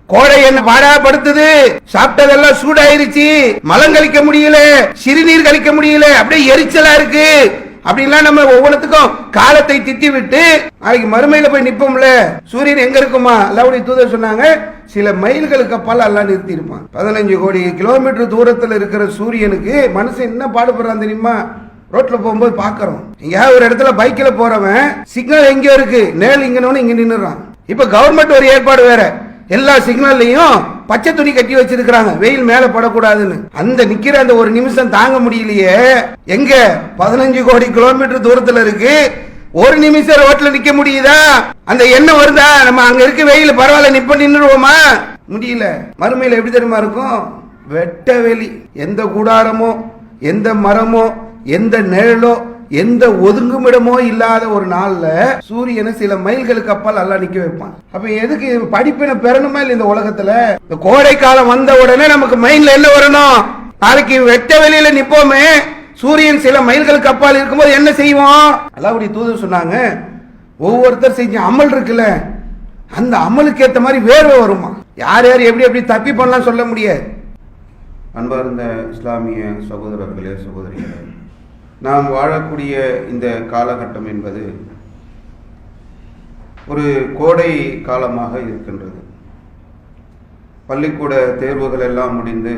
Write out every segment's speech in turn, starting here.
கோடை என்ன பாடாப்படுத்துது, சாப்பிட்டதெல்லாம் சூடாயிருச்சு, மலம் கழிக்க முடியல, சிறுநீர் கழிக்க முடியல, அப்படியே எரிச்சலா இருக்கு அப்படின்லாம் நம்ம ஒவ்வொன்றுத்துக்கும் காலத்தை திட்டி விட்டு நாளைக்கு மறுமையில போய் நிப்போம்ல. சூரியன் எங்க இருக்குமா? அல்லாஹ்வுடைய தூதர் சொன்னாங்க, சில மைல்களுக்கு அப்பால் அல்லாஹ் நிறுத்தி இருப்பான். 15 கோடி கிலோமீட்டர் தூரத்தில் இருக்கிற சூரியனுக்கு மனுஷன் என்ன பாடுபடுறான் தெரியுமா? ரோட்ல போகும்போது பாக்குறோம், எங்கேயாவது ஒரு இடத்துல பைக்ல போறவன் சிக்னல் எங்க இருக்கு, நேல் இங்கன்னு இங்க நின்னுறான். இப்ப கவர்மெண்ட் ஒரு ஏற்பாடு வேற, எல்லா சிக்னல்லையும் பச்சை துணி கட்டி வச்சிருக்காங்க, வெயில் மேல படக்கூடாதுன்னு. அந்த நிக்கிற அந்த ஒரு நிமிஷம் தாங்க முடியலையே. எங்க 15 கோடி கிலோமீட்டர் தூரத்துல இருக்கு, ஒரு நிமிஷம் ரோட்ல நிக்க முடியுதா? அந்த எண்ணம் வருதா? நம்ம அங்க இருக்க வெயில் பரவாயில்ல நிப்ப நின்றுவோமா? முடியல. மறுமையில எப்படி தெரியுமா இருக்கும்? வெட்ட வெளி, எந்த கூடாரமோ, எந்த மரமோ, எந்த நிழலோ, எந்த ஒதுங்குமிடமோ இல்லாத ஒரு நாள்ல சூரியனை சில மைல்களுக்கு அப்பால் அல்லாஹ் நிக்க வைப்பான். அப்ப எதுக்கு படிப்பினை பெறணுமா இல்ல? இந்த உலகத்துல இந்த கோடை காலம் வந்த உடனே நமக்கு மைண்ட்ல என்ன வரணும்? நாளைக்கு வெட்ட வெளியில நிப்போமே, சூரியன் சில மைல்களுக்கு அப்பால் இருக்கும்போது என்ன செய்வோம்? அல்லாஹ்வுடைய தூதர் சொன்னாங்க, ஒவ்வொருத்தர் செஞ்ச அமல் இருக்குல்ல, அந்த அமலுக்கு ஏற்ற மாதிரி வேர்வை வருமா. யார் யார் எப்படி எப்படி தப்பி பண்ணலாம் சொல்ல முடியாது. அன்பார்ந்த இஸ்லாமிய சகோதரர்களே, சகோதரிகளே, நாம் வாழக்கூடிய இந்த காலகட்டம் என்பது ஒரு கோடை காலமாக இருக்கின்றது. பள்ளிக்கூட தேர்வுகள் எல்லாம் முடிந்து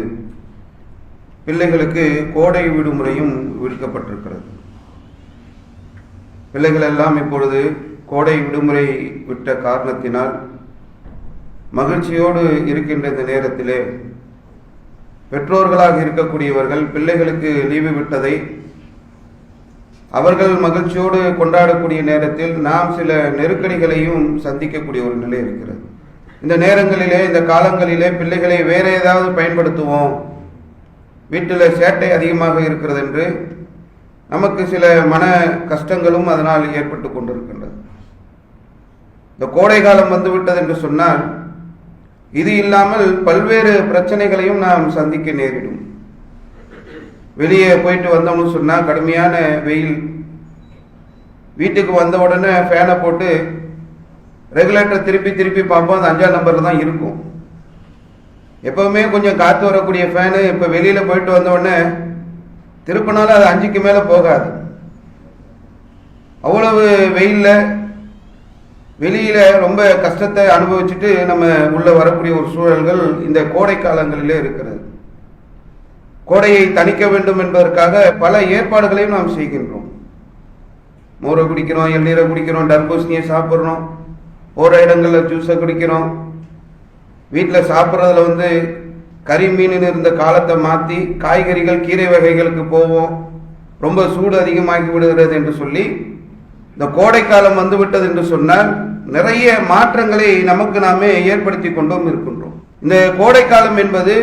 பிள்ளைகளுக்கு கோடை விடுமுறையும் விடுக்கப்பட்டிருக்கிறது. பிள்ளைகள் எல்லாம் இப்பொழுது கோடை விடுமுறை விட்ட காரணத்தினால் மகிழ்ச்சியோடு இருக்கின்ற இந்த நேரத்திலே பெற்றோர்களாக இருக்கக்கூடியவர்கள் பிள்ளைகளுக்கு லீவு விட்டதை அவர்கள் மகிழ்ச்சியோடு கொண்டாடக்கூடிய நேரத்தில் நாம் சில நெருக்கடிகளையும் சந்திக்கக்கூடிய ஒரு நிலை இருக்கிறது. இந்த நேரங்களிலே, இந்த காலங்களிலே பிள்ளைகளை வேற ஏதாவது பயன்படுத்துவோம், வீட்டில் சேட்டை அதிகமாக இருக்கிறது என்று நமக்கு சில மன கஷ்டங்களும் அதனால் ஏற்பட்டு கொண்டிருக்கின்றது. இந்த கோடை காலம் வந்துவிட்டது என்று சொன்னால் இது இல்லாமல் பல்வேறு பிரச்சனைகளையும் நாம் சந்திக்க நேரிடும். வெளியே போயிட்டு வந்தோம்னு சொன்னால் கடுமையான வெயில், வீட்டுக்கு வந்த உடனே ஃபேனை போட்டு ரெகுலேட்டர் திருப்பி திருப்பி பார்ப்போம், அது 5ஆம் நம்பரில் தான் இருக்கும். எப்பவுமே கொஞ்சம் காற்று வரக்கூடிய ஃபேனு இப்போ வெளியில் போயிட்டு வந்த உடனே திருப்பினாலும் அது 5க்கு மேலே போகாது. அவ்வளவு வெயிலில் வெளியில் ரொம்ப கஷ்டத்தை அனுபவிச்சுட்டு நம்ம உள்ளே வரக்கூடிய ஒரு சூழல்கள் இந்த கோடை காலங்களிலே இருக்கிறது. கோடையை தணிக்க வேண்டும் என்பதற்காக பல ஏற்பாடுகளையும் நாம் செய்கின்றோம். மோரை குடிக்கிறோம், எண்ணீரை குடிக்கிறோம், தர்பூசணியை சாப்பிட்றோம், போகிற இடங்களில் ஜூஸை குடிக்கிறோம். வீட்டில் சாப்பிட்றதுல கறி மீன் இருந்த காலத்தை மாற்றி காய்கறிகள் கீரை வகைகளுக்கு போவோம். ரொம்ப சூடு அதிகமாகி விடுகிறது என்று சொல்லி இந்த கோடை காலம் வந்துவிட்டது என்று சொன்னால் நிறைய மாற்றங்களை நமக்கு நாமே ஏற்படுத்தி கொண்டும் இருக்கின்றோம். இந்த கோடை காலம் என்பது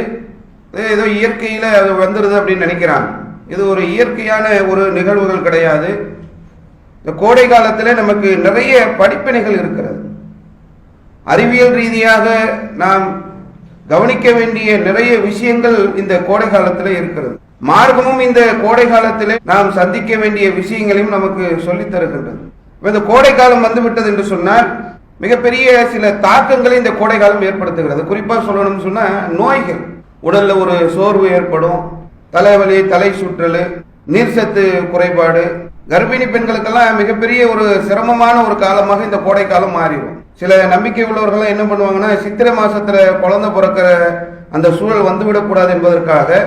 ஏதோ இயற்கையில் அது வந்துடுது அப்படின்னு நினைக்கிறாங்க. இது ஒரு இயற்கையான ஒரு நிகழ்வுகள் கிடையாது. இந்த கோடை காலத்தில் நமக்கு நிறைய படிப்பினைகள் இருக்கிறது. அறிவியல் ரீதியாக நாம் கவனிக்க வேண்டிய நிறைய விஷயங்கள் இந்த கோடை காலத்தில் இருக்கிறது. மார்க்கமும் இந்த கோடை காலத்தில் நாம் சந்திக்க வேண்டிய விஷயங்களையும் நமக்கு சொல்லித் தருகின்றது. இந்த கோடை காலம் வந்துவிட்டது என்று சொன்னால் மிகப்பெரிய சில தாக்கங்களை இந்த கோடை காலம் ஏற்படுத்துகிறது. குறிப்பாக சொல்லணும்னு சொன்னா நோய்கள், உடல்ல ஒரு சோர்வு ஏற்படும், தலைவலி, தலை சுற்றல், நீர்சத்து குறைபாடு, கர்ப்பிணி பெண்களுக்கெல்லாம் மிகப்பெரிய ஒரு சிரமமான ஒரு காலமாக இந்த கோடை காலம் மாறிடும். சில நம்பிக்கை உள்ளவர்கள் என்ன பண்ணுவாங்கன்னா, சித்திரை மாசத்துல குழந்தை பிறக்கிற அந்த சூழல் வந்துவிடக்கூடாது என்பதற்காக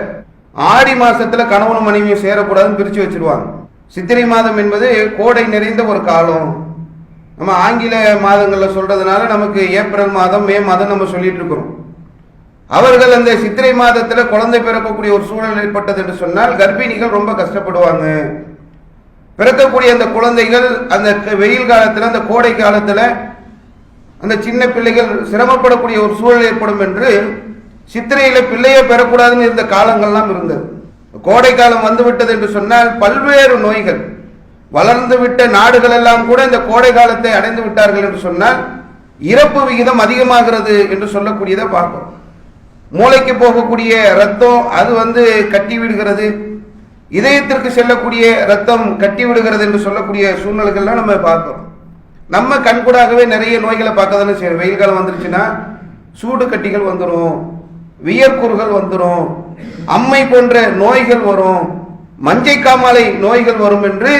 ஆடி மாசத்துல கணவனும் மனைவியும் சேரக்கூடாதுன்னு பிரிச்சு வச்சிருவாங்க. சித்திரை மாதம் என்பது கோடை நிறைந்த ஒரு காலம். நம்ம ஆங்கில மாதங்கள்ல சொல்றதுனால நமக்கு ஏப்ரல் மாதம், மே மாதம் நம்ம சொல்லிட்டு இருக்கிறோம். அவர்கள் அந்த சித்திரை மாதத்துல குழந்தை பிறக்கக்கூடிய ஒரு சூழல் ஏற்பட்டது என்று சொன்னால் கர்ப்பிணிகள் ரொம்ப கஷ்டப்படுவாங்க. பிறக்கக்கூடிய அந்த குழந்தைகள் அந்த வெயில் காலத்துல, அந்த கோடை காலத்துல அந்த சின்ன பிள்ளைகள் சிரமப்படக்கூடிய ஒரு சூழல் ஏற்படும் என்று சித்திரையில பிள்ளையே பெறக்கூடாதுன்னு இருந்த காலங்கள்லாம் இருந்தது. கோடை காலம் வந்துவிட்டது என்று சொன்னால் பல்வேறு நோய்கள், வளர்ந்து விட்ட நாடுகள் எல்லாம் கூட இந்த கோடை காலத்தை அடைந்து விட்டார்கள் என்று சொன்னால் இறப்பு விகிதம் அதிகமாகிறது என்று சொல்லக்கூடியதை பார்க்கிறோம். மூளைக்கு போகக்கூடிய ரத்தம் அது கட்டி விடுகிறது, இதயத்திற்கு செல்லக்கூடிய ரத்தம் கட்டி விடுகிறது என்று சொல்லக்கூடிய சூழ்நிலைகள்லாம் நம்ம பார்க்கிறோம். நம்ம கண்கூடாகவே நிறைய நோய்களை பார்க்க தானே செய்யறோம். வெயில் காலம் வந்துருச்சுன்னா சூடு கட்டிகள் வந்துடும், வியர்க்குறுகள் வந்துடும், அம்மை போன்ற நோய்கள் வரும், மஞ்சை காமாலை நோய்கள் வரும் என்று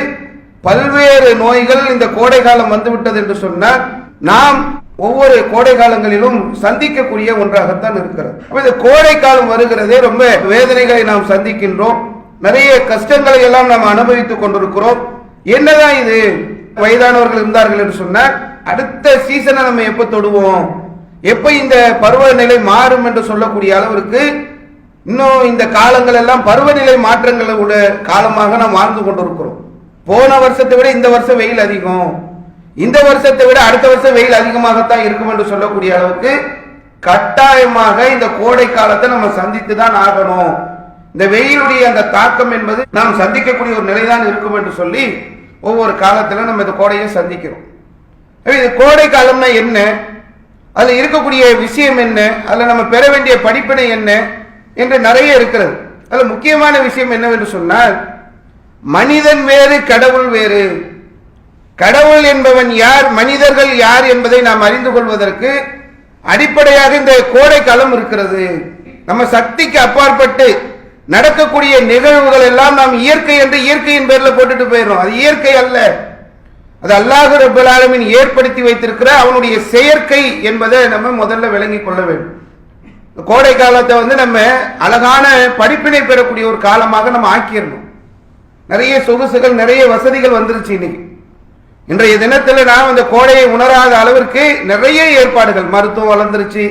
பல்வேறு நோய்கள் இந்த கோடை காலம் வந்துவிட்டது என்று சொன்னால் நாம் ஒவ்வொரு கோடை காலங்களிலும் சந்திக்கக்கூடிய ஒன்றாகத்தான் இருக்கிறது. இந்த கோடை காலம் வருகிறதே ரொம்ப வேதனைகளை நாம் சந்திக்கின்றோம், நிறைய கஷ்டங்களை எல்லாம் நாம் அனுபவித்துக் கொண்டிருக்கிறோம். என்னதான் இது? வயதானவர்கள் இருந்தார்கள் என்று சொன்னால் அடுத்த சீசனை நம்ம எப்ப தொடுவோம், எப்ப இந்த பருவநிலை மாறும் என்று சொல்லக்கூடிய அளவிற்கு இன்னும் இந்த காலங்கள் எல்லாம் பருவநிலை மாற்றங்களோட காலமாக நாம் வாழ்ந்து கொண்டிருக்கிறோம். போன வருஷத்தை விட இந்த வருஷம் வெயில் அதிகம், இந்த வருஷத்தை விட அடுத்த வருஷம் வெயில் அதிகமாகத்தான் இருக்கும் என்று சொல்லக்கூடிய அளவுக்கு கட்டாயமாக இந்த கோடை காலத்தை நம்ம சந்தித்து தான் ஆகணும். இந்த வெயிலுடைய அந்த தாக்கம் என்பது நாம் சந்திக்கக்கூடிய ஒரு நிலைதான் இருக்கும் என்று சொல்லி ஒவ்வொரு காலத்துல நம்ம இந்த கோடையை சந்திக்கிறோம். இது கோடை காலம்னா என்ன, அதுல இருக்கக்கூடிய விஷயம் என்ன, அதுல நம்ம பெற வேண்டிய படிப்பினை என்ன என்று நிறைய இருக்கிறது. அதுல முக்கியமான விஷயம் என்னவென்று சொன்னால், மனிதன் வேறு கடவுள் வேறு. கடவுள் என்பவன் யார், மனிதர்கள் யார் என்பதை நாம் அறிந்து கொள்வதற்கு அடிப்படையாக இந்த கோடை காலம் இருக்கிறது. நம்ம சக்திக்கு அப்பாற்பட்டு நடக்கக்கூடிய நிகழ்வுகள் எல்லாம் நாம் இயற்கை என்று இயற்கையின் பேர்ல போட்டுட்டு போயிடும். அது இயற்கை அல்ல, அது அல்லாஹ் ரப்பல் ஆலமீன் ஏற்படுத்தி வைத்திருக்கிற அவனுடைய செயற்கை என்பதை நம்ம முதல்ல விளங்கி கொள்ள வேண்டும். கோடை காலத்தை நம்ம அழகான படிப்பினை பெறக்கூடிய ஒரு காலமாக நம்ம ஆக்கிடணும். நிறைய சொகுசுகள், நிறைய வசதிகள் வந்துருச்சு. இன்னைக்கு இன்றைய தினத்தில் நாம் இந்த கோடையை உணராத அளவிற்கு நிறைய ஏற்பாடுகள், மருத்துவம் வளர்ந்துருச்சு,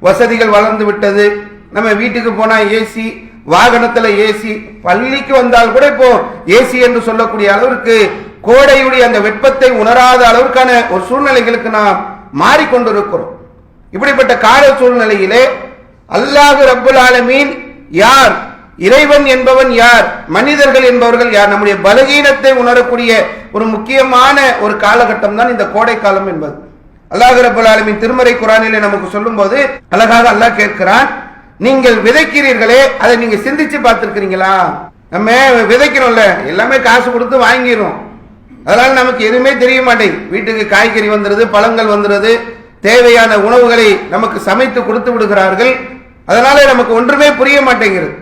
வசதிகள் வளர்ந்து விட்டது. நம்ம வீட்டுக்கு போனா ஏசி, வாகனத்துல ஏசி, பள்ளிக்கு வந்தால் கூட இப்போ ஏசி என்று சொல்லக்கூடிய அளவிற்கு கோடையுடைய அந்த வெப்பத்தை உணராத அளவுக்கான ஒரு சூழ்நிலைகளுக்கு நாம் மாறிக்கொண்டிருக்கிறோம். இப்படிப்பட்ட கால சூழ்நிலையிலே அல்லாஹ் ரப்பல் ஆலமீன் யார், இறைவன் என்பவன் யார், மனிதர்கள் என்பவர்கள் யார், நம்முடைய பலகீனத்தை உணரக்கூடிய ஒரு முக்கியமான ஒரு காலகட்டம் தான் இந்த கோடை காலம் என்பது. அல்லாஹ் ரப்பல் ஆலமீன் திருமறை குர்ஆனிலே நமக்கு சொல்லும் போது அழகாக அல்லாஹ் கேட்கிறான், நீங்கள் விதைக்கிறீர்களே அதை நீங்க சிந்திச்சு பார்த்திருக்கிறீங்களா? நம்ம விதைக்கிறோம்ல, எல்லாமே காசு கொடுத்து வாங்கிடும், அதனால நமக்கு எதுவுமே தெரிய மாட்டேங்குது. வீட்டுக்கு காய்கறி வந்துருது, பழங்கள் வந்துருது, தேவையான உணவுகளை நமக்கு சமைத்து கொடுத்து விடுகிறார்கள், அதனால நமக்கு ஒன்றுமே புரிய மாட்டேங்கிறது.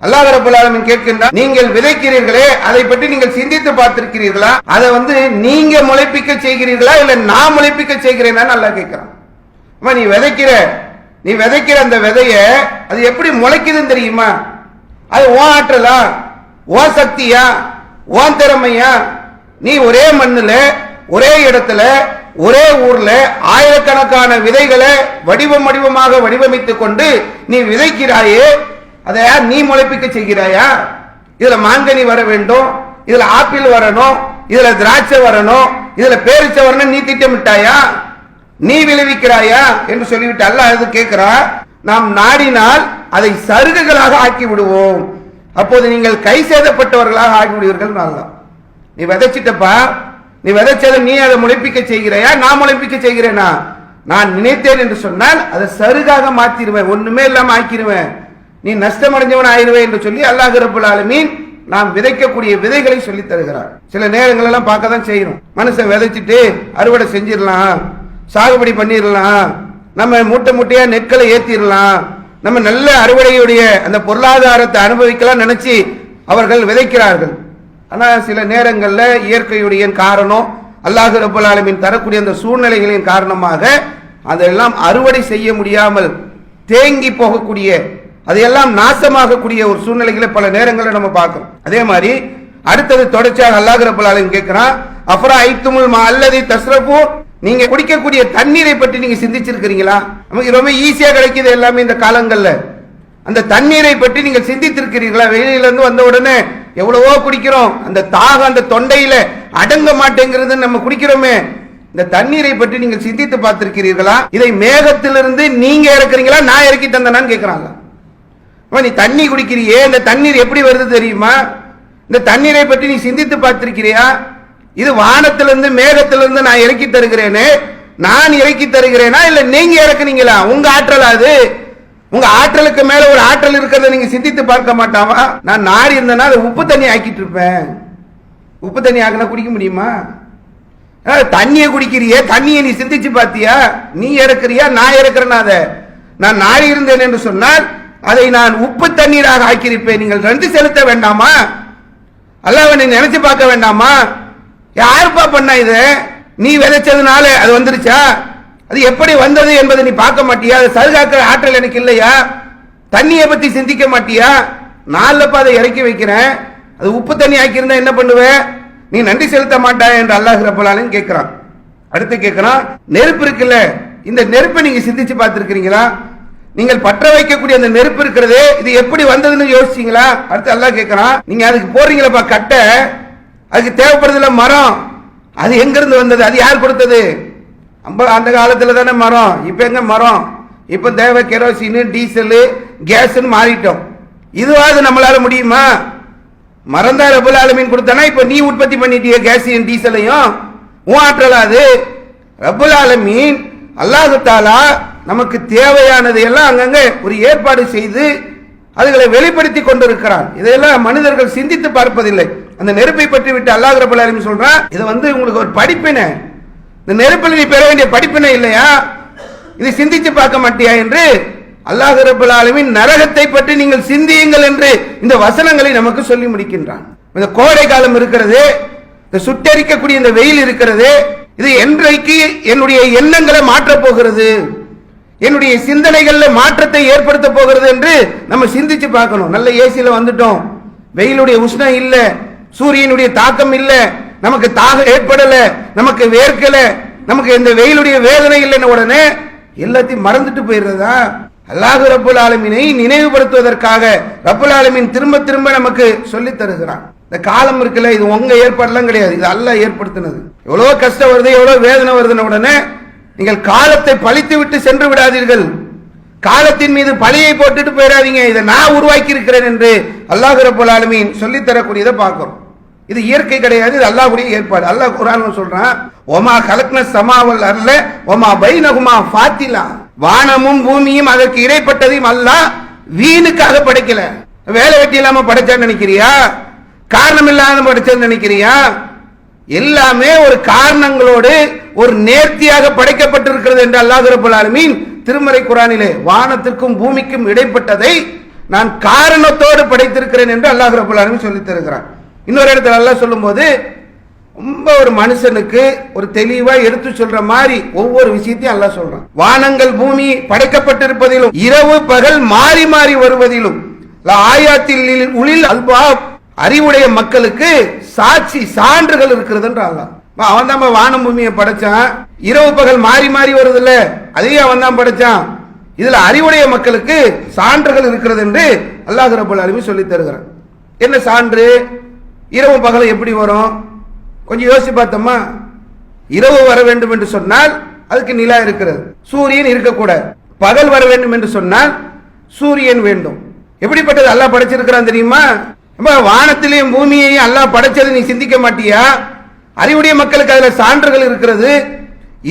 அல்லாஹ் ரப்பல் ஆலமீன் கேட்கின்றார், நீங்கள் விதைக்கிறீர்களே அதை பற்றி நீங்கள் சிந்தித்து பார்த்திருக்கிறீர்களா? அதை நீங்க முளைப்பிக்க செய்கிறீர்களா இல்ல நான் முளைப்பிக்க செய்கிறேன்னா அல்லாஹ் கேட்கிறான். நீ விதைக்கிற அந்த விதைய அது எப்படி முளைக்குதுன்னு தெரியுமா? அது ஓன் ஆற்றலா, ஓன் சக்தியா, ஓன் திறமையா? நீ ஒரே மண்ணுல, ஒரே இடத்துல, ஒரே ஊர்ல ஆயிரக்கணக்கான விதைகளை வடிவமாக வடிவமைத்துக் கொண்டு நீ விதைக்கிறாயே, அதை நீ முளைப்பிக்க செய்கிறாயா? இதுல மாங்கனி வர வேண்டும், இதுல ஆப்பிள் வரணும், இதுல திராட்சை வரணும், இதுல பேரிச்சை வரணும், நீ திட்டமிட்டாயா? நீ விளைவிக்கிறாயா என்று சொல்லிவிட்டு அல்லாஹ் அது கேட்கிறா. நாம் நாடினால் அதை சருகுகளாக ஆக்கி விடுவோம், அப்போது நீங்கள் கை சேதப்பட்டவர்களாக ஆகி விடுவீர்கள். நீ விதைச்சிட்டப்பா, நீ விதைச்சதை நீ அதை முளைப்பிக்க செய்கிறாயா, நான் முளைப்பிக்க செய்கிறேனா? நான் நினைத்தேன் என்று சொன்னால் அதை சருகாக மாத்திடுவேன், ஒண்ணுமே இல்லாம ஆக்கிடுவேன், நீ நஷ்டம் அடைஞ்சவன் ஆயிடுவேன் என்று சொல்லி அல்லாஹ் ரப்பல் ஆலமீன் நாம் விதைக்கக்கூடிய விதைகளை சொல்லி தருகிறார். சில நேரங்கள் எல்லாம் பார்க்க தான் செய்யணும். மனுஷன் விதைச்சிட்டு அறுவடை செஞ்சிடலாம், சாகுபடி பண்ணிடலாம், நம்ம மூட்டை மூட்டையா நெற்களை ஏத்திடலாம், நம்ம நல்ல அறுவடையுடைய அந்த பொருளாதாரத்தை அனுபவிக்கலாம் நினைச்சு அவர்கள் விதைக்கிறார்கள். ஆனா சில நேரங்கள்ல இயற்கையுடைய காரணம், அல்லாஹ் ரப்பல் ஆலமீன் தரக்கூடிய அந்த சூழ்நிலைகளின் காரணமாக அதெல்லாம் அறுவடை செய்ய முடியாமல் தேங்கி போகக்கூடிய, அதையெல்லாம் நாசமாகக்கூடிய ஒரு சூழ்நிலைகளை பல நேரங்களில் நம்ம பார்க்கிறோம். அதே மாதிரி அடுத்தது தொடர்ச்சியாக அல்லாஹ் ரப்பல் ஆலமீன் கேட்கிறான், அஃபரா ஐத்துமுல் மா அல்லதி தஸ்ரஃபு, நீங்க குடிக்கக்கூடிய தண்ணீரை பற்றி நீங்க சிந்திச்சிருக்கிறீங்களா? நமக்கு ரொம்ப ஈஸியா கிடைக்குது எல்லாமே இந்த காலங்கள்ல. அந்த தண்ணீரை பற்றி நீங்க சிந்தித்திருக்கிறீர்களா? வெளியில இருந்து வந்த உடனே எவ்வளவோ குடிக்கிறோம், அந்த தாகம் அந்த தொண்டையில அடங்க மாட்டேங்கிறது, நம்ம குடிக்கிறோமே. இந்த தண்ணீரை பற்றி நீங்கள் சிந்தித்து பார்த்திருக்கிறீர்களா? இதை மேகத்திலிருந்து நீங்க இறக்குறீங்களா, நான் இறக்கி தந்தனான்னு கேட்கிறாங்க. நீ தண்ணி குடிக்கிறியே, இந்த தண்ணீர் எப்படி வருது தெரியுமா? இந்த தண்ணீரை பற்றி நீ சிந்தித்து பார்த்திருக்கிறியா? இது வானத்திலிருந்து மேகத்திலிருந்து நான் இறக்கி தருகிறேனே, நான் இறக்கி தருகிறேனா இல்ல நீங்க இறக்குனீங்களா? உங்க ஆற்றல் அது. உங்க ஆற்றலுக்கு மேல ஒரு ஆற்றல் இருக்கிறத நீங்க சிந்தித்து பார்க்க மாட்டாவா? நான் நாடி இருந்தேன்னா அதை உப்பு தண்ணி ஆக்கிட்டு இருப்பேன். உப்பு தண்ணி ஆக்கினா குடிக்க முடியுமா? தண்ணியை குடிக்கிறிய, தண்ணியை நீ சிந்திச்சு பார்த்தியா? நீ இறக்குறியா, நான் இறக்குறேன்னா? அதை நான் நாடி இருந்தேன் என்று சொன்னால் அதை நான் உப்பு தண்ணீராக ஆக்கியிருப்பேன். நீங்கள் நன்றி செலுத்த வேண்டாமா? அல்லாஹ்வை நீ நினைச்சு பார்க்க வேண்டாமா? யாருப்பா பண்ண இது? நீ விதைச்சதுனால அது வந்துருச்சா? அது எப்படி வந்தது என்பதை நீ பார்க்க மாட்டியா? அதை சருகாக்கிற ஆற்றல் எனக்கு இல்லையா? தண்ணியை பத்தி சிந்திக்க மாட்டியா? நாலுப்பா அதை இறக்கி வைக்கிறேன், அது உப்பு தண்ணி ஆக்கியிருந்தா என்ன பண்ணுவேன்? நீ நன்றி செலுத்த மாட்டாய் என்று அல்லாஹ் ரப்பல் ஆலமீன் கேட்கிறான். அடுத்து கேட்கிறான், நெருப்பு இருக்குல்ல, இந்த நெருப்பை நீங்க சிந்திச்சு பார்த்திருக்கிறீங்களா? நீங்கள் பற்ற வைக்கக்கூடிய அந்த நெருப்பு இருக்கிறது, இது எப்படி வந்ததுன்னு யோசிச்சீங்களா? அடுத்து அல்லாஹ் கேட்கிறான், நீங்க அதுக்கு போறீங்களப்பா கட்டை, அதுக்கு தேவைப்படுறதுல மரம், அது எங்க இருந்து வந்தது? அது யார் கொடுத்தது? அந்த காலத்துல தானே மரம், இப்ப எங்க மரம்? இப்ப தேவை கெரோசின், டீசல், கேஸ்ன்னு மாறிட்டோம். இதுவாது நம்மளால முடியுமா? மறந்தா ரப்பல் ஆலமீன் கொடுத்தானா? இப்ப நீ உற்பத்தி பண்ணிட்டிய கேஸையும் டீசலையும், உன் ஆற்றலாது. ரப்பல் ஆலமீன் அல்லாஹ் தஆலா நமக்கு தேவையானதை எல்லாம் அங்கங்க ஒரு ஏற்பாடு செய்து அதுகளை வெளிப்படுத்தி கொண்டிருக்கிறான். இதையெல்லாம் மனிதர்கள் சிந்தித்து பார்ப்பதில்லை. அந்த நெருப்பை பற்றி விட்டு அல்லாஹ் ரப்பல் ஆலமீன் சொல்றான், இது உங்களுக்கு ஒரு படிப்பினை, இந்த நெருப்பில் நீ பெற வேண்டிய படிப்பினை இல்லையா? இதை சிந்திச்சு பார்க்க மாட்டியா என்று அல்லாஹ் ரப்பல் ஆலமீன் நரகத்தை பற்றி நீங்கள் சிந்தியுங்கள் என்று இந்த வசனங்களை நமக்கு சொல்லி முடிக்கின்றான். இந்த கோடை காலம் இருக்கிறது, இந்த சுட்டெரிக்கக்கூடிய இந்த வெயில் இருக்கிறது, இது என்றைக்கு என்னுடைய எண்ணங்களை மாற்றப் போகிறது, என்னுடைய சிந்தனைகள்ல மாற்றத்தை ஏற்படுத்த போகிறது என்று நம்ம சிந்திச்சு பார்க்கணும். நல்ல ஏசியில வந்துட்டோம், வெயிலுடைய உஷ்ணம் இல்ல, சூரியனுடைய தாக்கம் இல்ல, நமக்கு தாகம் ஏற்படல, நமக்கு வேர்க்கல, நமக்கு இந்த வெயிலுடைய வேதனை இல்லைன்னு உடனே எல்லாத்தையும் மறந்துட்டு போயிடுறதா? அல்லாஹ் ரப்பல் ஆலமீனை நினைவுபடுத்துவதற்காக ரப்பல் ஆலமீன் திரும்ப திரும்ப நமக்கு சொல்லி தருகிறான். இந்த காலம் இருக்குல்ல, இது உங்க ஏற்பாடுலாம் கிடையாது, இது அல்லாஹ் ஏற்படுத்தினது. எவ்வளவு கஷ்டம் வருது, எவ்வளவு வேதனை வருதுன்னு உடனே நீங்கள் காலத்தை பழித்து விட்டு சென்று விடாதீர்கள், காலத்தின் மீது பழியை போட்டுட்டு போயிடாதீங்க, இதை நான் உருவாக்கி இருக்கிறேன் என்று அல்லாஹ் ரப்பல் ஆலமீன் சொல்லி தரக்கூடியதை பார்க்கிறோம். இது இயற்கை கிடையாது, இது அல்லாஹ்வுடைய ஏற்பாடு. அல்லாஹ் குர்ஆன்ல சொல்றான், ஒமா கலக்ன சமாவல் அர்ல ஒமா பைனஹுமா ஃபாத்திலா, வானமும் பூமியும் அதற்கு இடைப்பட்டதையும் அல்லாஹ் வீணுக்காக படைக்கல. வேலை வெட்டி இல்லாம படைச்சான்னு நினைக்கிறியா? காரணம் இல்லாம படைச்சேன்னு நினைக்கிறியா? எல்லாமே ஒரு காரணங்களோடு ஒரு நேர்த்தியாக படைக்கப்பட்டிருக்கிறது என்று அல்லாஹ் ரப்பல் ஆலமீன் திருமறை குர்ஆனிலே வானத்திற்கும் பூமிக்கும் இடைப்பட்டதை நான் காரணத்தோடு படைத்திருக்கிறேன் என்று அல்லாஹ் ரப்பல் ஆலமீன் சொல்லி தருகிறான். இன்னொரு இடத்துல அல்லாஹ் சொல்லும்போது ரொம்ப ஒரு மனுஷனுக்கு ஒரு தெளிவா எடுத்து சொல்ற மாதிரி ஒவ்வொரு விஷயத்தையும் அல்லாஹ் சொல்றான். வானங்கள் பூமி படைக்கப்பட்டிருப்பதிலும் இரவு பகல் மாறி மாறி வருவதிலும் ஆயாத்தில் உளில் அல்பாப், அறிவுடைய மக்களுக்கு சாட்சி சான்றுகள் இருக்கிறது. அவன் தான் வானம் பூமியை படைச்சான், இரவு பகல் மாறி மாறி வருது இல்ல, அதையும் அவன் தான் படைச்சான். இதுல அறிவுடைய மக்களுக்கு சான்றுகள் இருக்கிறது என்று அல்லாஹ் ரப்பல் ஆலமீன் சொல்லி தருகிறான். என்ன சான்று? இரவு பகல் எப்படி வரும்? கொஞ்சம் யோசிச்சு பார்த்தோமா? இரவு வர வேண்டும் என்று சொன்னால் அதுக்கு நிலா இருக்கிறது, சூரியன் இருக்கக்கூடாது. பகல் வர வேண்டும் என்று சொன்னால் சூரியன் வேண்டும். எப்படிப்பட்டது அல்லாஹ் படைச்சிருக்கிறான் தெரியுமா? வானத்திலையும் பூமியையும் அல்லாஹ் படைச்சது நீ சிந்திக்க மாட்டியா? அறிவுடைய மக்களுக்கு அதுல சான்றுகள் இருக்கிறது.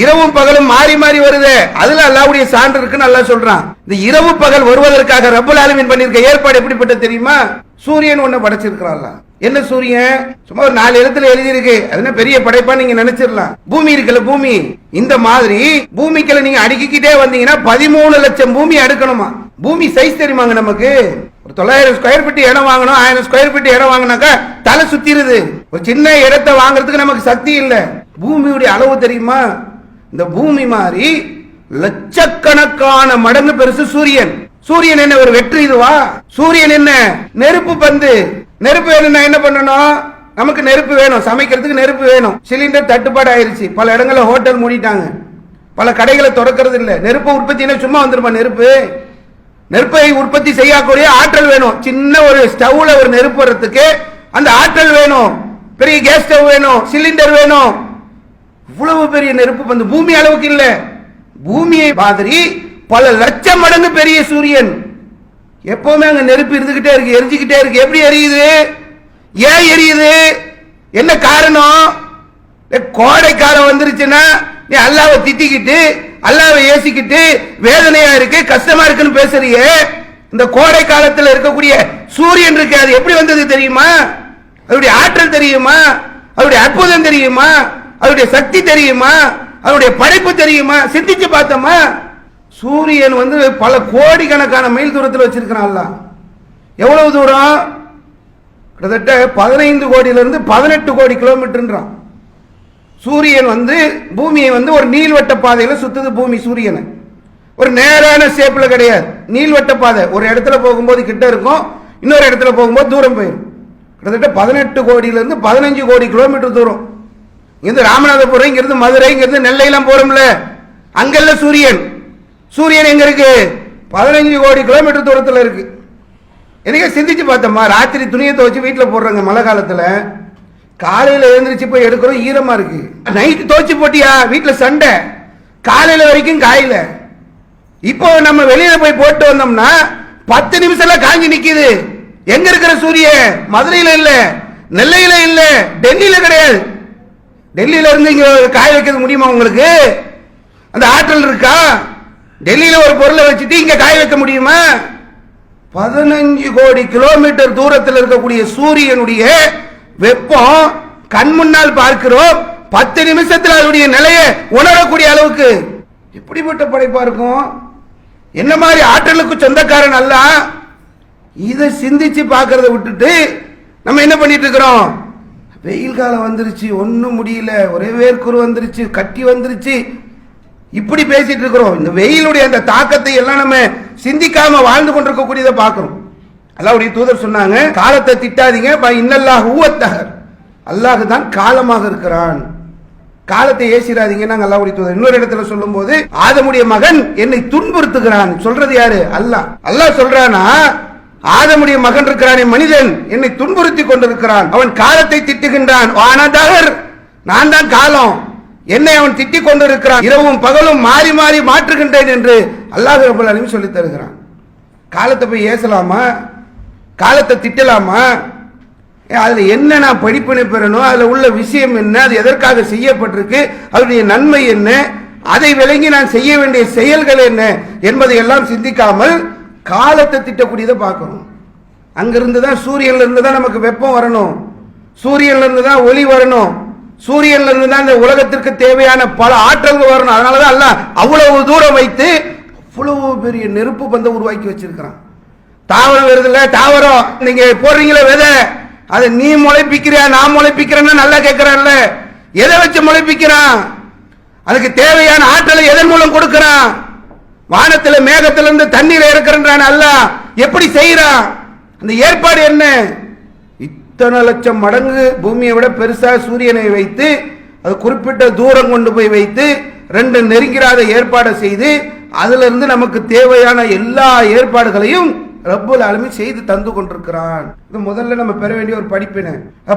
இரவும் பகலும் மாறி மாறி வருது, அதுல அல்லாஹ்வுடைய சான்று இருக்குன்னு அல்லாஹ் சொல்றான். இந்த இரவு பகல் வருவதற்காக ரப்பல் ஆலமீன் பண்ணிருக்க ஏற்பாடு எப்படிப்பட்டது தெரியுமா? சூரியன் ஒண்ணு படைச்சிருக்கிறான். என்ன சூரியன்? சும்மா ஒரு 4 எழுத்துல எழுதி இருக்கு, அது என்ன பெரிய படைப்பா நீங்க நினைச்சிடலாம். பூமி இருக்குல்ல, பூமி, இந்த மாதிரி பூமிக்குள்ள நீங்க அடுக்கிக்கிட்டே வந்தீங்கன்னா 13 லட்சம் பூமி அடுக்கணுமா? பூமி சைஸ் தெரியுமாங்க நமக்கு? ஒரு 900 ஸ்கொயர் ஃபீட் இடம் வாங்கணும், 1000 ஸ்கொயர் ஃபீட் இடம் வாங்கினாக்கா தலை சுத்திருது. ஒரு சின்ன இடத்தை வாங்குறதுக்கு நமக்கு சக்தி இல்ல. பூமியுடைய அளவு தெரியுமா? இந்த பூமி மாதிரி லட்சக்கணக்கான மடங்கு பெருசு சூரியன். சூரியன் என்ன ஒரு வெற்று இதுவா? சூரியன் என்ன நெருப்பு பந்து. நெருப்பு வேணும்னா என்ன பண்ணணும்? நமக்கு நெருப்பு வேணும், சமைக்கிறதுக்கு நெருப்பு வேணும். சிலிண்டர் தட்டுப்பாடு ஆயிருச்சு, பல இடங்கள்ல ஹோட்டல் மூடிட்டாங்க, பல கடைகளை திறக்கிறது இல்ல. நெருப்பு உற்பத்தி சும்மா வந்துருமா? நெருப்பு நெருப்பை உற்பத்தி செய்யக்கூடிய ஆற்றல் வேணும். சின்ன ஒரு ஸ்டவ்ல ஒரு நெருப்பு வர்றதுக்கு அந்த ஆற்றல் வேணும். பெரிய கேஸ் ஸ்டவ் வேணும், சிலிண்டர் வேணும். இவ்வளவு பெரிய நெருப்பு வந்து பூமி அளவுக்கு இல்ல, பூமியை மாதிரி பல லட்சம் மடங்கு பெரிய சூரியன். எப்பவுமே அங்க நெருப்பு இருந்துகிட்டே இருக்கு, எரிஞ்சுக்கிட்டே இருக்கு. எப்படி எரியுது? ஏன் எரியுது? என்ன காரணம்? கோடை காலம் வந்துருச்சுன்னா நீ அல்லாஹ்வை திட்டிக்கிட்டு அல்லாஹ்வை ஏசிக்கிட்டு வேதனையா இருக்கு, கஷ்டமா இருக்குன்னு பேசுறியே. இந்த கோடை காலத்தில் இருக்கக்கூடிய சூரியன் இருக்கு, அது எப்படி வந்தது தெரியுமா? அதனுடைய ஆற்றல் தெரியுமா? அதனுடைய அற்புதம் தெரியுமா? அதனுடைய சக்தி தெரியுமா? அதனுடைய படைப்பு தெரியுமா? சிந்திச்சு பார்த்தோமா? சூரியன் வந்து பல கோடிக்கணக்கான மைல் தூரத்தில் வச்சிருக்கிறான் அல்லாஹ். எவ்வளவு தூரம்? கிட்டத்தட்ட 15 கோடியிலிருந்து 18 கோடி கிலோமீட்டர்ன்றான். சூரியன் வந்து பூமியை வந்து ஒரு நீள்வட்ட பாதையில் சுத்துது. பூமி சூரியனை ஒரு நேரான ஷேப்ல கிடையாது, நீள்வட்ட பாதை. ஒரு இடத்துல போகும்போது கிட்ட இருக்கும், இன்னொரு இடத்துல போகும்போது தூரம் போயிடும். கிட்டத்தட்ட 18 கோடியிலிருந்து 15 கோடி கிலோமீட்டர் தூரம். இங்கிருந்து ராமநாதபுரம், இங்கிருந்து மதுரை, இங்கிருந்து நெல்லையெல்லாம் போறோம்ல, அங்கல்ல சூரியன். சூரியன் எங்க இருக்கு? 15 கோடி கிலோமீட்டர் தூரத்தில் இருக்கு. எனக்கு சிந்திச்சு பார்த்தோமா, ராத்திரி துணியை துவச்சு வீட்டில் போடுறாங்க மழை காலத்துல, காலையில எழுந்திரிச்சு போய் எடுக்கிறோம், ஈரமா இருக்கு. நைட்டு துவச்சு போட்டியா, வீட்டில் சண்டை, காலையில வரைக்கும் காயில. இப்போ நம்ம வெளியில போய் போட்டு வந்தோம்னா 10 நிமிஷம்ல காஞ்சி நிக்குது. எங்க இருக்கிற சூரியன்? மதுரையில இல்ல, நெல்லையில இல்ல, டெல்லியில கிடையாது. டெல்லியில இருந்து இங்க காய வைக்கிறது முடியுமா உங்களுக்கு? அந்த ஆற்றல் இருக்கா? டெல்லியில ஒரு பொருளை வச்சுட்டு இங்க காய வைக்க முடியுமா? 15 கோடி கிலோமீட்டர் தூரத்தில் இருக்கக்கூடிய சூரியனுடைய வெப்பம் கண் முன்னால் பார்க்கிறோம். 10 நிமிஷத்தில் அதனுடைய நிலையை உணரக்கூடிய அளவுக்கு எப்படிப்பட்ட படைப்பா இருக்கும்? என்ன மாதிரி ஆற்றலுக்கு சொந்தக்காரன் அல்ல? இதை சிந்திச்சு பார்க்கறத விட்டுட்டு நம்ம என்ன பண்ணிட்டு இருக்கிறோம்? வெயில் காலம் வந்துருச்சு, ஒன்னும் முடியல, ஒரே வேர்க்குரு வந்துருச்சு, கட்டி வந்துருச்சு, இப்படி பேசிட்டு இருக்கிறோம். இந்த வெயிலுடைய அந்த தாக்கத்தை எல்லாம் நம்ம சிந்திக்காம வாழ்ந்து கொண்டிருக்கக்கூடியதை பார்க்கிறோம். அல்லாஹ்வுடைய தூதர் சொன்னாங்க, காலத்தை திட்டாதீங்க, இன்னல்லாஹு ஹுவத்தஹர், அல்லாஹ் தான் காலமாக இருக்கிறான், காலத்தை ஏசிராதீங்க. நாங்க அல்லாஹ்வுடைய தூதர் இன்னொரு இடத்துல சொல்லும் போது, ஆதமுடைய மகன் என்னை துன்புறுத்துகிறான். சொல்றது யாரு? அல்லாஹ். அல்லாஹ் சொல்றானா, ஆதமுடைய மகன் இருக்கிறானே மனிதன், என்னை துன்புறுத்தி கொண்டிருக்கிறான், அவன் காலத்தை திட்டுகின்றான். வானதகர், நான் தான் காலம், என்னை அவன் திட்டிக் கொண்டிருக்கிறான், இரவும் பகலும் மாறி மாறி மாற்றுகின்றேன் என்று அல்லாஹ் ரப்பல் ஆலமீன் சொல்லி தருகிறான். காலத்தை போய் ஏசலாமா? காலத்தை திட்டலாமா? அதுல என்ன நான் படிப்பினை பெறணும், அதுல உள்ள விஷயம் என்ன, அது எதற்காக செய்யப்பட்டிருக்கு, அதனுடைய நன்மை என்ன, அதை விளங்கி நான் செய்ய வேண்டிய செயல்கள் என்ன என்பதை எல்லாம் சிந்திக்காமல் காலத்தை திட்டக்கூடியதை பார்க்கணும். அங்கிருந்து தான், சூரியன்ல இருந்து தான் நமக்கு வெப்பம் வரணும், சூரியன்ல இருந்து தான் ஒளி வரணும், சூரியன்ல இருந்து தான் இந்த உலகத்திற்கு தேவையான பல ஆற்றல்கள் வரணும். அதனாலதான் அல்லாஹ் அவ்வளவு தூரம் வைத்து அவ்வளவு பெரிய நெருப்பு பந்தை உருவாக்கி வச்சிருக்கிறான். தாவரம் வருதுல்ல, தாவரம் நீங்க போடுறீங்களே விதை, அதை நீ முளைப்பிக்கிறியா நான் முளைப்பிக்கிறேன்னு நல்லா கேட்கிறான்ல, எதை வச்சு முளைப்பிக்கிறான்? அதுக்கு தேவையான ஆற்றலை எதன் மூலம் கொடுக்கிறான்? வானத்தில் மேகத்திலிருந்து தண்ணீரை இறக்குறான் அல்லாஹ். எப்படி செய்யறான்? அந்த ஏற்பாடு என்ன? இத்தனை லட்சம் மடங்கு பூமியை விட பெருசா சூரியனை வைத்து, அது குறிப்பிட்ட தூரம் கொண்டு போய் வைத்து, 2 நெருங்கிறாத ஏற்பாடை செய்து, அதுல இருந்து நமக்கு தேவையான எல்லா ஏற்பாடுகளையும் ரப்புல் ஆலமீன் செய்து தந்து கொண்டிருக்கிறான். இது முதல்ல நம்ம பெற வேண்டிய ஒரு படிப்பினை.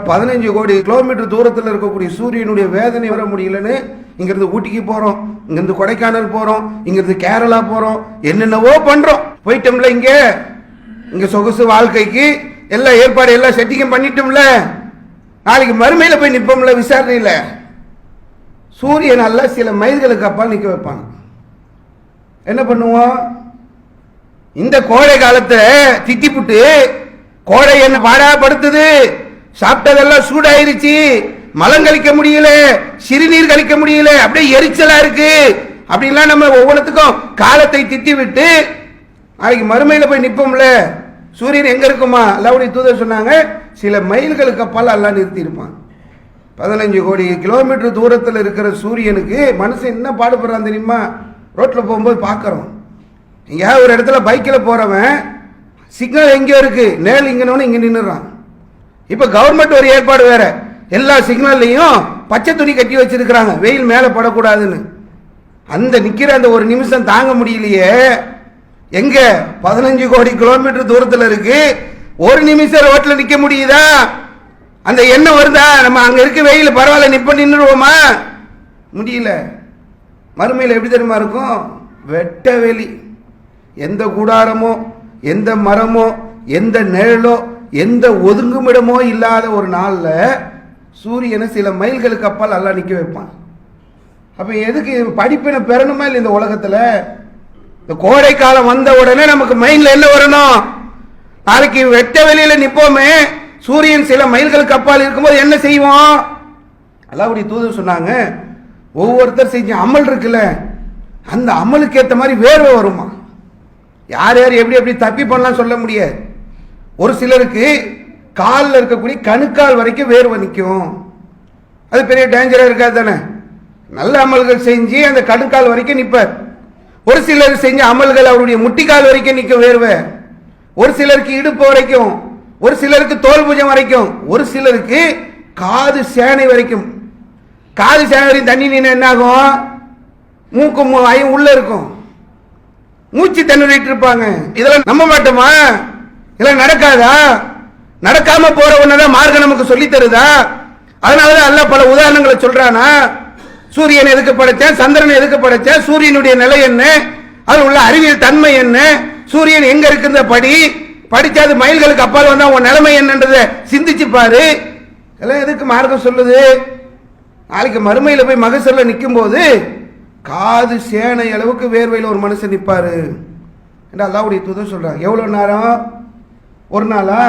15 கோடி கிலோமீட்டர் தூரத்தில் இருக்கக்கூடிய சூரியனுடைய வேதனை வர முடியலன்னு இங்கிருந்து ஊட்டிக்கு போறோம், இங்கிருந்து கொடைக்கானல் போறோம், இங்கிருந்து கேரளா போறோம், என்னென்னவோ பண்றோம். போயிட்டோம்ல, இங்க சொகுசு வாழ்க்கைக்கு எல்லா ஏற்பாடு எல்லாம் செட்டிங்கும் பண்ணிட்டோம்ல, நாளைக்கு மறுமையில போய் நிப்போம்ல விசாரணையில. சூரியன் அல்ல சில மைல்களுக்கு அப்பால் நிக்க வைப்பாங்க. என்ன பண்ணுவோம்? இந்த கோடை காலத்தை திட்டிப்புட்டு, கோடை என்ன பாடாப்படுத்துது, சாப்பிட்டதெல்லாம் சூடாயிருச்சு, மலம் கழிக்க முடியல, சிறுநீர் கழிக்க முடியல, அப்படியே எரிச்சலா இருக்கு அப்படின்லாம் நம்ம ஒவ்வொன்றுத்துக்கும் காலத்தை திட்டி விட்டு நாளைக்கு மறுமையில போய் நிப்போம்ல, சூரியன் எங்க இருக்குமா? அல்லாஹ்வுடைய தூதர் சொன்னாங்க, சில மைல்களுக்கு அப்பால் அல்லாஹ் நிறுத்தி இருப்பான். 15 கோடி கிலோமீட்டர் தூரத்தில் இருக்கிற சூரியனுக்கு மனுஷன் என்ன பாடுபடுறான் தெரியுமா? ரோட்ல போகும்போது பார்க்கறோம், எங்கேயாவது ஒரு இடத்துல பைக்கில் போறவன் சிக்னல் எங்கேயோ இருக்கு, நேல் இங்கன்னு இங்க நின்றுறான். இப்ப கவர்மெண்ட் ஒரு ஏற்பாடு வேற, எல்லா சிக்னல்லையும் பச்சை துணி கட்டி வச்சிருக்கிறாங்க, வெயில் மேல படக்கூடாதுன்னு. அந்த நிக்கிற அந்த ஒரு நிமிஷம் தாங்க முடியலையே. எங்க 15 கோடி கிலோமீட்டர் தூரத்தில் இருக்கு, ஒரு நிமிஷம் ரோட்ல நிக்க முடியுதா? அந்த எண்ணம் வருதா? நம்ம அங்க இருக்க வெயில் பரவாயில்ல நிப்ப நின்றுவோமா? முடியல. மறுமையில் எப்படி தெரியுமா இருக்கும்? வெட்ட வெளி, எந்த கூடாரமோ, எந்த மரமோ, எந்த நிழலோ, எந்த ஒதுங்குமிடமோ இல்லாத ஒரு நாள்ல சூரியனை சில மைல்களுக்கு அப்பால் அல்லாஹ் நிக்க வைப்பான். அப்ப எதுக்கு படிப்பினை பெறணுமா இல்லை? இந்த உலகத்துல இந்த கோடை காலம் வந்த உடனே நமக்கு மைண்ட்ல என்ன வரணும்? நாளைக்கு வெட்ட வெளியில நிப்போமே, சூரியன் சில மைல்களுக்கு அப்பால் இருக்கும்போது என்ன செய்வோம்? அல்லாஹ்வுடைய தூதர் சொன்னாங்க, ஒவ்வொருத்தர் செஞ்ச அமல் இருக்குல்ல, அந்த அமலுக்கு ஏற்ற மாதிரி வேர்வை வருமா? யார் யார் எப்படி எப்படி தப்பி பண்ணலாம் சொல்ல முடியாது. ஒரு சிலருக்கு காலில் இருக்கக்கூடிய கணுக்கால் வரைக்கும் வேர்வை நிற்கும். அது பெரிய டேஞ்சரா இருக்காது தானே? நல்ல அமல்கள் செஞ்சு அந்த கணுக்கால் வரைக்கும் நிற்பார். ஒரு சிலர் செஞ்ச அமல்கள் அவருடைய முட்டிக்கால் வரைக்கும் நிற்கும் வேர்வை. ஒரு சிலருக்கு இடுப்பு வரைக்கும், ஒரு சிலருக்கு தோல் புஜம் வரைக்கும், ஒரு சிலருக்கு காது சேனை வரைக்கும். காது சேனை வரைக்கும் தண்ணி நின்று என்ன ஆகும்? மூக்கும் வாயும் உள்ள இருக்கும், மூச்சு திணறிட்டு இருப்பாங்க. இதெல்லாம் நம்ப மாட்டோமா? இதெல்லாம் நடக்காதா? நடக்காம போற ஒன்னதான் மார்க்கம் நமக்கு சொல்லி தருதா? அதனாலதான் அல்லாஹ் பல உதாரணங்களை சொல்றானா? சூரியன் எதுக்கு படைச்சேன், சந்திரன் எதுக்கு படைச்சேன், சூரியனுடைய நிலை என்ன, அதில் உள்ள அறிவியல் தன்மை என்ன, சூரியன் எங்க இருக்குன்ற படிச்சாது மைல்களுக்கு அப்பால் வந்தா உன் நிலைமை என்னன்றதை சிந்திச்சு பாரு. இதெல்லாம் எதுக்கு மார்க்கம் சொல்லுது? நாளைக்கு மறுமையில போய் மகசல்ல நிற்கும் போது காது சேனை அளவுக்கு வேர்வையில் ஒரு மனுஷன் நிற்பாரு என்று அல்லாஹ்வுடைய தூதர் சொல்றாங்க. எவ்வளவு நேரம்? ஒரு நாளா?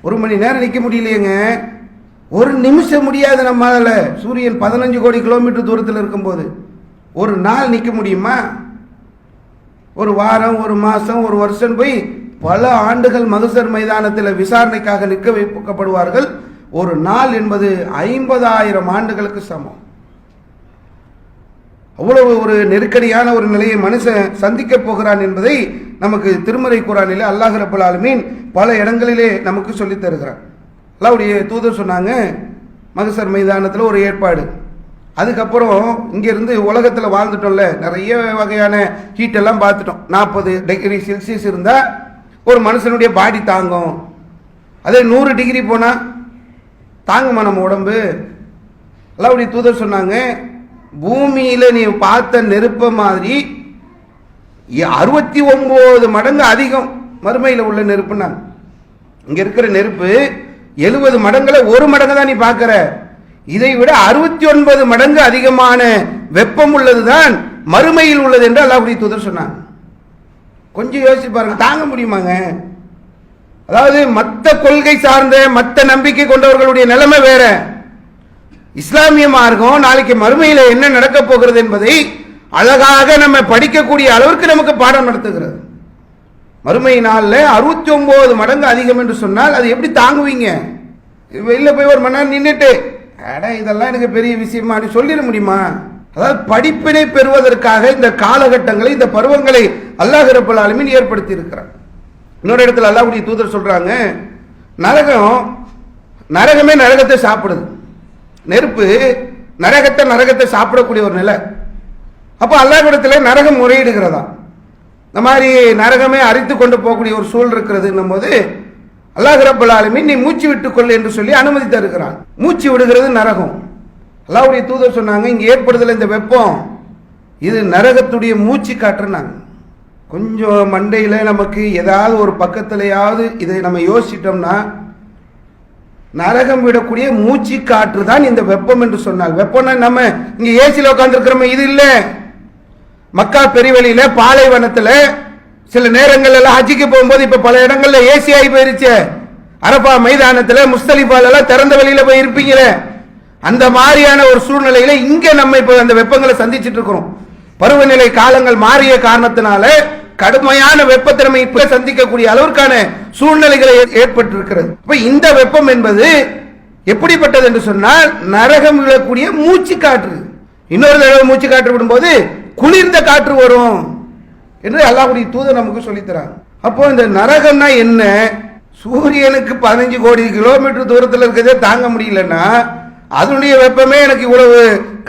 1 மணி நேரம் நிற்க முடியலையேங்க. ஒரு நிமிஷம் முடியாது நம்மால. சூரியன் 15 கோடி கிலோமீட்டர் தூரத்தில் இருக்கும்போது ஒரு நாள் நிற்க முடியுமா? ஒரு வாரம், ஒரு மாசம், ஒரு வருஷம் போய் பல ஆண்டுகள் மகசர் மைதானத்தில் விசாரணைக்காக நிற்க வைக்கப்படுவார்கள். ஒரு நாள் என்பது 50,000 ஆண்டுகளுக்கு சமம். அவ்வளவு ஒரு நெருக்கடியான ஒரு நிலையை மனுஷன் சந்திக்க போகிறான் என்பதை நமக்கு திருமறை குர்ஆனிலே அல்லாஹ் ரப்பல் ஆலமீன் பல இடங்களிலே நமக்கு சொல்லித் தருகிறான். அல்லாஹ்வுடைய தூதர் சொன்னாங்க, மகசர் மைதானத்தில் ஒரு ஏற்பாடு. அதுக்கப்புறம் இங்கிருந்து உலகத்தில் வாழ்ந்துட்டோம்ல, நிறைய வகையான ஹீட் எல்லாம் பார்த்துட்டோம். 40 டிகிரி செல்சியஸ் இருந்தால் ஒரு மனுஷனுடைய பாடி தாங்கும். அதே 100 டிகிரி போனால் தாங்குமா நம்ம உடம்பு? அல்லாஹ்வுடைய தூதர் சொன்னாங்க, பூமியில நீ பார்த்த நெருப்ப மாதிரி 69 மடங்கு அதிகம் மறுமையில் உள்ள நெருப்புனாங்க. இங்க இருக்கிற நெருப்பு 70 மடங்குல 1 மடங்கு தான் நீ பார்க்கிற. இதை விட 69 மடங்கு அதிகமான வெப்பம் உள்ளதுதான் மறுமையில் உள்ளது என்று அல்லாஹ்வுடைய தூதர் சொன்னாங்க. கொஞ்சம் யோசிச்சு பாருங்க, தாங்க முடியுமாங்க? அதாவது மத்த கொள்கை சார்ந்த மத்த நம்பிக்கை கொண்டவர்களுடைய நிலைமை வேற. இஸ்லாமிய மார்க்கம் நாளைக்கு மறுமையில என்ன நடக்க போகிறது என்பதை அழகாக நம்ம படிக்கக்கூடிய அளவிற்கு நமக்கு பாடம் நடத்துகிறது. மறுமை நாள்ல 69 மடங்கு அதிகம் என்று சொன்னால் அது எப்படி தாங்குவீங்க? வெளில போய் 1 மணி நேரம் நின்றுட்டு இதெல்லாம் எனக்கு பெரிய விஷயமா சொல்லிட முடியுமா? அதாவது படிப்பினை பெறுவதற்காக இந்த காலகட்டங்களை, இந்த பருவங்களை அல்லாஹ் ரப்பல் ஆலமீன் ஏற்படுத்தி இருக்கிறார். இன்னொரு இடத்துல அல்லாஹ்வுடைய தூதர் சொல்றாங்க, நரகமே நரகத்தை சாப்பிடுது. நெருப்பு நரகத்தை சாப்பிடக்கூடிய ஒரு நிலை. அப்போ அல்லாஹ்விடத்திலே நரகம் முறையிடுகிறதா? இந்த மாதிரி நரகமே அரித்து கொண்டு போகக்கூடிய ஒரு சூழல் இருக்கிறது போது அல்லாஹ் ரப்பல் ஆலமீன் நீ மூச்சு விட்டுக்கொள் என்று சொல்லி அனுமதி தருகிறான். மூச்சு விடுகிறது நரகம். அல்லாஹ்வுடைய தூதர் சொன்னாங்க, இங்க ஏற்படுதல் இந்த வெப்பம் இது நரகத்துடைய மூச்சு காற்றுனாங்க. கொஞ்சம் மண்டையில நமக்கு ஏதாவது ஒரு பக்கத்திலேயாவது இதை நம்ம யோசிச்சிட்டோம்னா, நரகம் விடக்கூடிய மூச்சு காற்று தான் இந்த வெப்பம் என்று சொன்னால், வெப்பம்னா நம்ம இங்க ஏசில உட்கார்ந்து இருக்கிறோம் இது இல்ல. மக்கா பெருவெளியில பாலைவனத்துல சில நேரங்கள் எல்லாம் ஹஜ்ஜுக்கு போகும்போது இப்ப பல இடங்கள்ல ஏசி ஆகி போயிருச்சு. அரபா மைதானத்துல முஸ்தலிஃபால எல்லாம் திறந்த வெளியில போய் இருப்பீங்களே, அந்த மாதிரியான ஒரு சூழ்நிலையில இங்க நம்ம இப்ப அந்த வெப்பங்களை சந்திச்சுட்டு இருக்கிறோம். பருவநிலை காலங்கள் மாறிய காரணத்தினால கடுமையான வெப்பத்திறமை இப்ப சந்திக்கக்கூடிய அளவிற்கான சூழ்நிலைகளை ஏற்பட்டு இருக்கிறது. இப்ப இந்த வெப்பம் என்பது எப்படிப்பட்டது என்று சொன்னால் நரகம் விழக்கூடிய மூச்சு காற்று. இன்னொரு தடவை மூச்சு காற்று விடும்போது குளிர்ந்த காற்று வரும் என்று அல்லாஹ்வுடைய தூதர் நமக்கு சொல்லித்தராங்க. அப்போ இந்த நரகம்னா என்ன? சூரியனுக்கு 15 கோடி கிலோமீட்டர் தூரத்தில் இருக்கிறதே தாங்க முடியலன்னா அதனுடைய வெப்பமே எனக்கு இவ்வளவு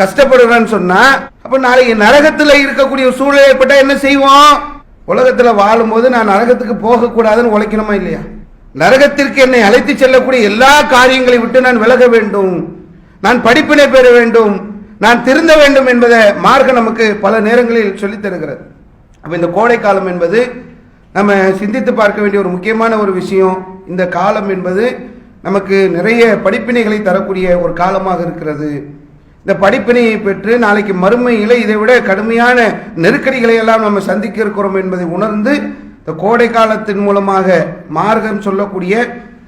கஷ்டப்படுறேன்னு சொன்னா, அப்ப நாளைக்கு நரகத்துல இருக்கக்கூடிய சூழல் ஏற்பட்டா என்ன செய்வோம்? உலகத்துல வாழும் போது நான் நரகத்துக்கு போக கூடாதுன்னு உழைக்கணுமா இல்லையா? நரகத்திற்கு என்னை அழைத்து செல்லக்கூடிய எல்லா காரியங்களை விட்டு நான் விலக வேண்டும், நான் படிப்பினை பெற வேண்டும், நான் திருந்த வேண்டும் என்பதை மார்க்கம் நமக்கு பல நேரங்களில் சொல்லித் தருகிறது. அப்ப இந்த கோடை காலம் என்பது நம்ம சிந்தித்து பார்க்க வேண்டிய ஒரு முக்கியமான ஒரு விஷயம். இந்த காலம் என்பது நமக்கு நிறைய படிப்பினைகளை தரக்கூடிய ஒரு காலமாக இருக்கிறது. இந்த படிப்பினையை பெற்று நாளைக்கு மறுமையில இதை விட கடுமையான நெருக்கடிகளை எல்லாம் நம்ம சந்திக்க இருக்கிறோம் என்பதை உணர்ந்து இந்த கோடை காலத்தின் மூலமாக மார்க்கம் சொல்லக்கூடிய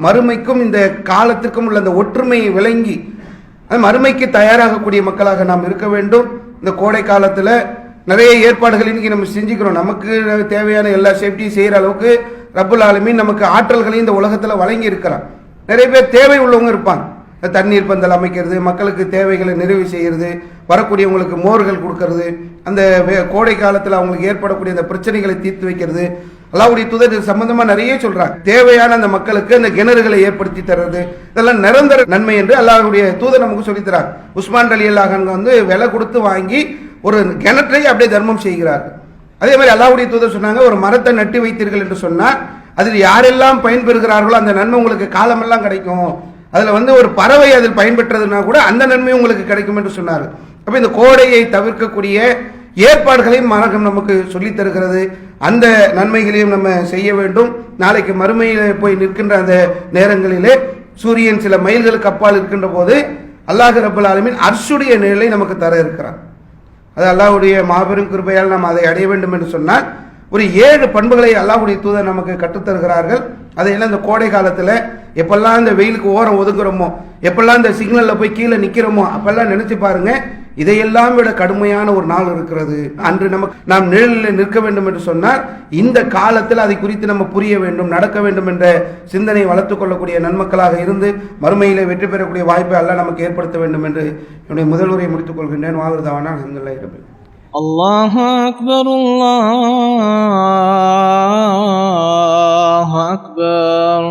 மறுமைக்கும் இந்த காலத்திற்கும் உள்ள அந்த ஒற்றுமையை விளங்கி மறுமைக்கு தயாராகக்கூடிய மக்களாக நாம் இருக்க வேண்டும். இந்த கோடை காலத்தில் நிறைய ஏற்பாடுகள் இன்னைக்கு நம்ம செஞ்சுக்கிறோம். நமக்கு தேவையான எல்லா சேஃப்டியும் செய்யற அளவுக்கு ரப்புல் ஆலமீன் நமக்கு ஆற்றல்களையும் இந்த உலகத்துல வழங்கி இருக்கிறான். நிறைய பேர் தேவை உள்ளவங்க இருப்பாங்க. தண்ணீர் பந்தல் அமைக்கிறது, மக்களுக்கு தேவைகளை நிறைவு செய்யறது, வரக்கூடியவங்களுக்கு மோர்கள் கொடுக்கறது, அந்த கோடை காலத்தில் அவங்களுக்கு ஏற்படக்கூடிய அந்த பிரச்சனைகளை தீர்த்து வைக்கிறது. அல்லாஹ்வுடைய தூதர் இது சம்பந்தமா நிறைய சொல்றாங்க. தேவையான அந்த மக்களுக்கு அந்த கிணறுகளை ஏற்படுத்தி தர்றது, இதெல்லாம் நிரந்தர நன்மை என்று அல்லாஹ்வுடைய தூதர் நமக்கு சொல்லித் தராங்க. உஸ்மான் ரலியல்லாஹு அன்ஹு வந்து விலை கொடுத்து வாங்கி ஒரு கிணற்றை அப்படியே தர்மம் செய்கிறார்கள். அதே மாதிரி அல்லாஹ்வுடைய தூதர் சொன்னாங்க, ஒரு மரத்தை நட்டு வைத்தீர்கள் என்று சொன்னால் அதில் யாரெல்லாம் பயன்பெறுகிறார்களோ அந்த நன்மை உங்களுக்கு காலமெல்லாம் கிடைக்கும். அதுல வந்து ஒரு பறவை அதில் பயன்பெற்றதுன்னா கூட அந்த நன்மை உங்களுக்கு கிடைக்கும் என்று சொன்னார். அப்ப இந்த கோடையை தவிர்க்கக்கூடிய ஏற்பாடுகளையும் மார்க்கம் நமக்கு சொல்லித் தருகிறது. அந்த நன்மைகளையும் நம்ம செய்ய வேண்டும். நாளைக்கு மறுமையில போய் நிற்கின்ற அந்த நேரங்களிலே சூரியன் சில மைல்களுக்கு அப்பால் இருக்கின்ற போது அல்லாஹ் ரப்பல் ஆலமீன் அர்ஷுடைய நிழலை நமக்கு தர இருக்கிறார். அது அல்லாஹ்வுடைய மாபெரும் கிருபையால் நாம் அதை அடைய வேண்டும் என்று சொன்னால் ஒரு 7 பண்புகளை அல்லாஹ்வுடைய தூதர் நமக்கு கற்றுத்தருகிறார்கள். அதையெல்லாம் இந்த கோடை காலத்துல எப்பெல்லாம் இந்த வெயிலுக்கு ஓரம் ஒதுக்குறோமோ, எப்பெல்லாம் இந்த சிக்னல்ல போய் கீழே நிக்கிறோமோ அப்பெல்லாம் நினைச்சு பாருங்க, இதையெல்லாம் விட கடுமையான ஒரு நாள் இருக்கிறது. அன்று நாம் நிழலில் நிற்க வேண்டும் என்று சொன்னால் இந்த காலத்தில் அதை குறித்து நம்ம புரிய வேண்டும், நடக்க வேண்டும் என்ற சிந்தனை வளர்த்துக் கொள்ளக்கூடிய நன்மக்களாக இருந்து மறுமையிலே வெற்றி பெறக்கூடிய வாய்ப்பை அல்லாஹ் நமக்கு ஏற்படுத்த வேண்டும் என்று என்னுடைய முதல் உரையை முடித்துக் கொள்கின்றேன். வாகுதாவானா அல்ஹம்துலில்லாஹி ரப்பில் ஆலமீன். அல்லாஹு அக்பர், அல்லாஹு அக்பர்.